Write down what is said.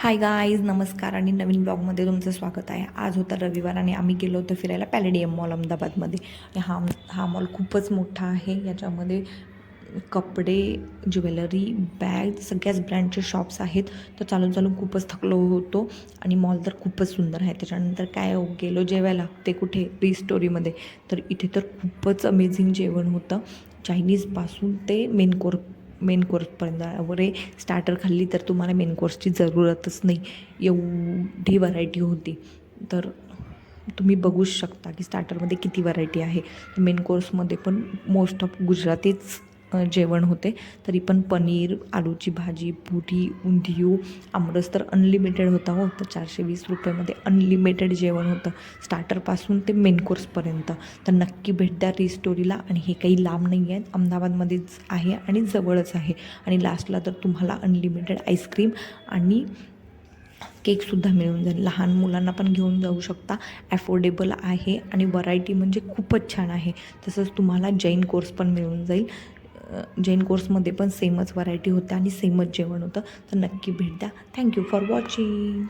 Hi guys, नमस्कार आणि नवीन ब्लॉगमध्ये तुमचं स्वागत आहे. आज होता रविवार आणि आम्ही गेलो होतो फिरायला पॅलेडियम मॉल अहमदाबादमध्ये. हा मॉल खूपच मोठा आहे. याच्यामध्ये कपडे, ज्वेलरी, बॅग सगळ्याच ब्रँडचे शॉप्स आहेत. तर चालून चालून खूपच थकलो होतो आणि मॉल तर खूपच सुंदर आहे. त्याच्यानंतर काय गेलो जेवायला, ते कुठे स्टोरीमध्ये. तर इथे तर खूपच अमेझिंग जेवण होतं. चायनीजपासून ते मेन कोर्सपर्यंत. वगैरे स्टार्टर खाल्ली तर तुम्हाला मेन कोर्सची जरूरतच नाही, एवढी व्हरायटी होती. तर तुम्ही बघूच शकता की स्टार्टरमध्ये किती व्हरायटी आहे. मेन कोर्समध्ये पण मोस्ट ऑफ गुजरातीच जेवण होते. तरी पण पनीर, आलूची भाजी, पुरी, उंधियू, आमरस तर अनलिमिटेड होता हो. तर 420 रुपयामध्ये अनलिमिटेड जेवण होतं, स्टार्टरपासून ते मेन कोर्सपर्यंत. तर नक्की भेट द्या स्टोरीला. आणि हे काही लांब नाही आहेत, अहमदाबादमध्येच आहे आणि जवळच आहे. आणि लास्टला तर तुम्हाला अनलिमिटेड आईस्क्रीम आणि केकसुद्धा मिळून जाईल. लहान मुलांना पण घेऊन जाऊ शकता. ॲफोर्डेबल आहे आणि व्हरायटी म्हणजे खूपच छान आहे. तसंच तुम्हाला जैन कोर्स पण मिळून जाईल. जैन कोर्समध्ये पण सेमच व्हरायटी होत्या आणि सेमच जेवण होतं. तर नक्की भेट द्या. Thank you for watching.